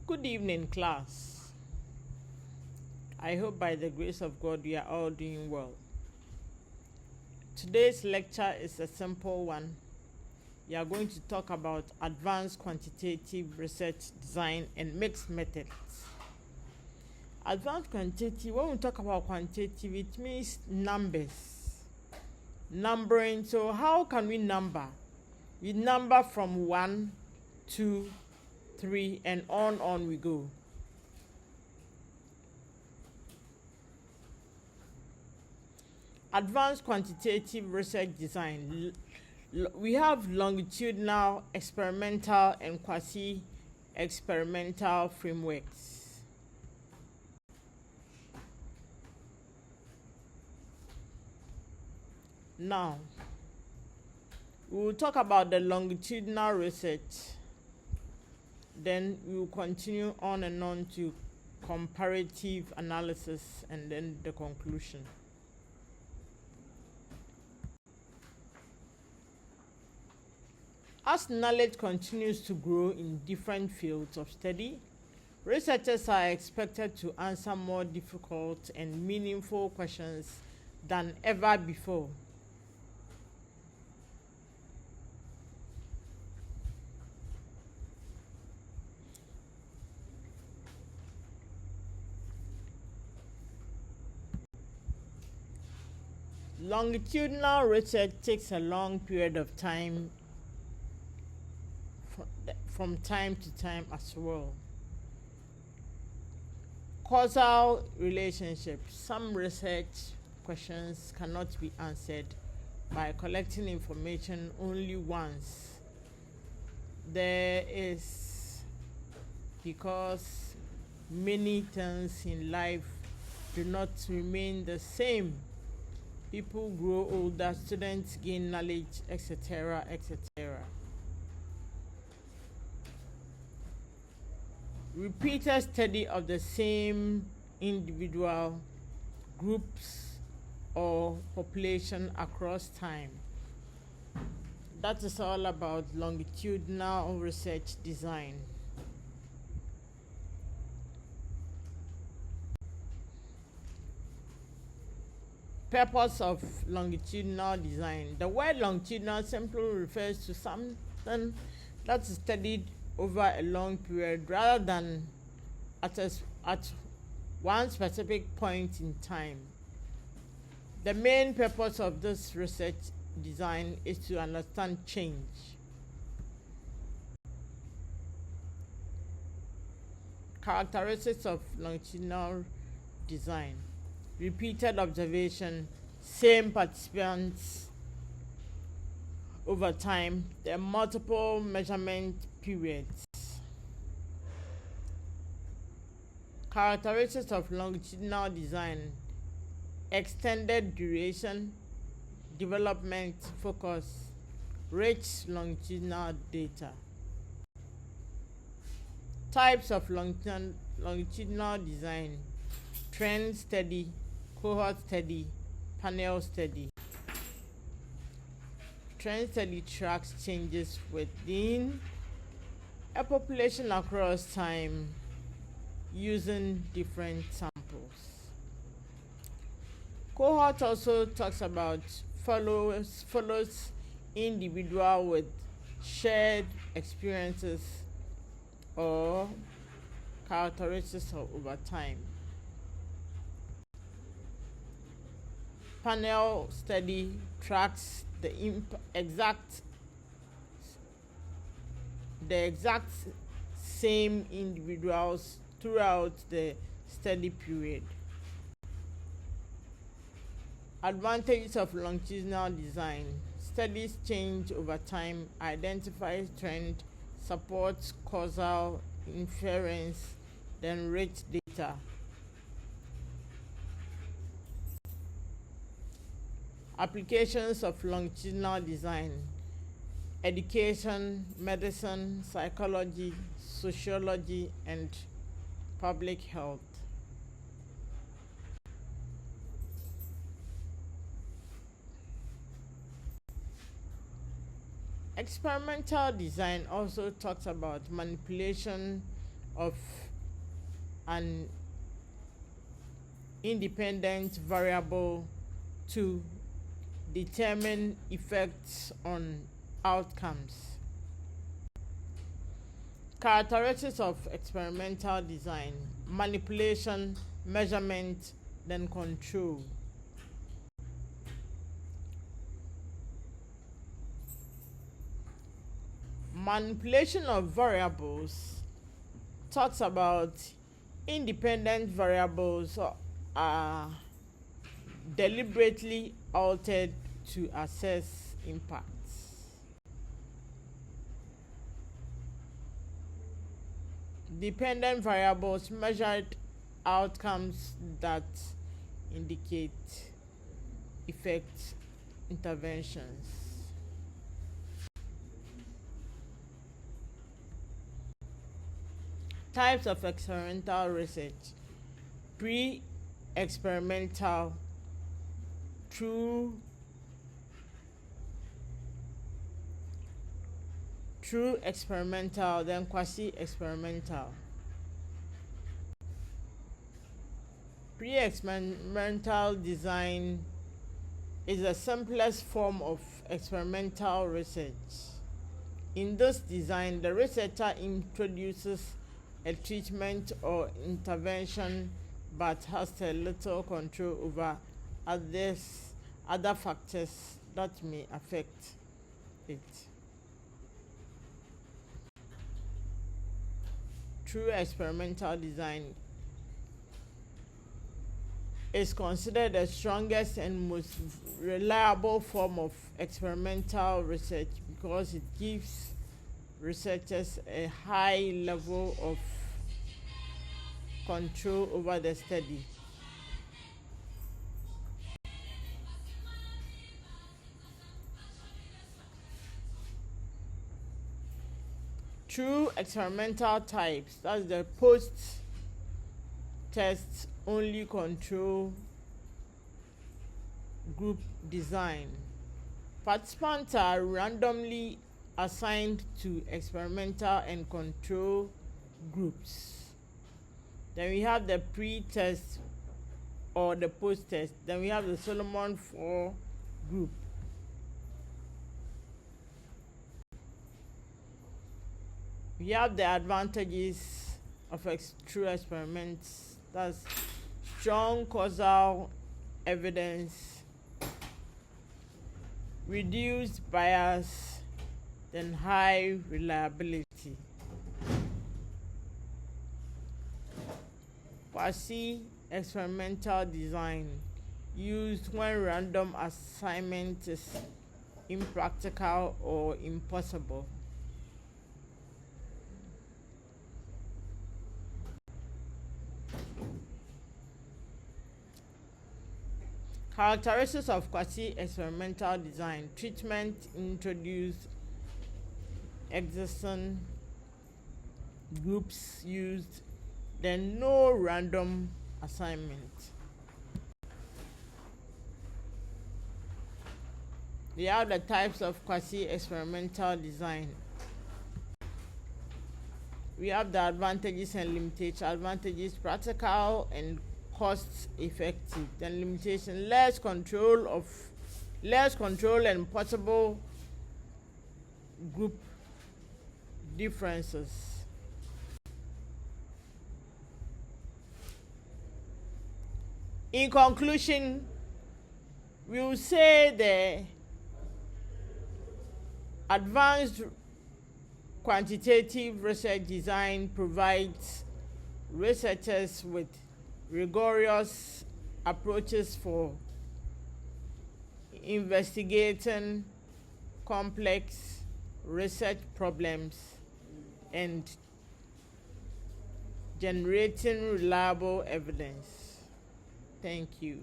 Good evening, class. I hope by the grace of God we are all doing well. Today's lecture is a simple one. We are going to talk about advanced quantitative research design and mixed methods. Advanced quantitative, when we talk about quantitative, it means numbers. Numbering, so how can we number? We number from 1, 2, 3, and on we go. Advanced quantitative research design. We have longitudinal, experimental, and quasi-experimental frameworks. Now, we will talk about the longitudinal research. Then we will continue on and on to comparative analysis and then the conclusion. As knowledge continues to grow in different fields of study, researchers are expected to answer more difficult and meaningful questions than ever before. Longitudinal research takes a long period of time from time to time as well. Causal relationships. Some research questions cannot be answered by collecting information only once. There is because many things in life do not remain the same. People grow older, students gain knowledge, etc., etc. Repeated study of the same individual, groups, or population across time. That is all about longitudinal research design. Purpose of longitudinal design. The word longitudinal simply refers to something that is studied over a long period rather than at one specific point in time. The main purpose of this research design is to understand change. Characteristics of longitudinal design. Repeated observation, same participants over time, there are multiple measurement periods. Characteristics of longitudinal design: extended duration, development focus, rich longitudinal data. Types of longitudinal design: trend study, cohort study, panel study. Trend study tracks changes within a population across time using different samples. Cohort also talks about follows individual with shared experiences or characteristics over time. Panel study tracks the exact same individuals throughout the study period. Advantages of longitudinal design: studies change over time, identifies trend, supports causal inference, then rich data. Applications of longitudinal design: education, medicine, psychology, sociology, and public health. Experimental design also talks about manipulation of an independent variable to determine effects on outcomes. Characteristics of experimental design: manipulation, measurement, then control. Manipulation of variables talks about independent variables are deliberately altered to assess impacts. Dependent variables measured outcomes that indicate effect interventions. Types of experimental research: pre-experimental, true experimental, then quasi-experimental. Pre-experimental design is the simplest form of experimental research. In this design, the researcher introduces a treatment or intervention but has a little control over other factors that may affect it. True experimental design is considered the strongest and most reliable form of experimental research because it gives researchers a high level of control over the study. True experimental types, that's the post-test only control group design. Participants are randomly assigned to experimental and control groups. Then we have the pre-test or the post-test. Then we have the Solomon 4 group. We have the advantages of true experiments. That's strong causal evidence, reduced bias, then high reliability. Quasi-experimental design used when random assignment is impractical or impossible. Characteristics of quasi-experimental design: treatment introduced, existing groups used, then no random assignment. We have the types of quasi-experimental design. We have the advantages and limitations. Advantages: practical and cost effective. Then limitation: less control and possible group differences. In conclusion, we will say the advanced quantitative research design provides researchers with rigorous approaches for investigating complex research problems and generating reliable evidence. Thank you.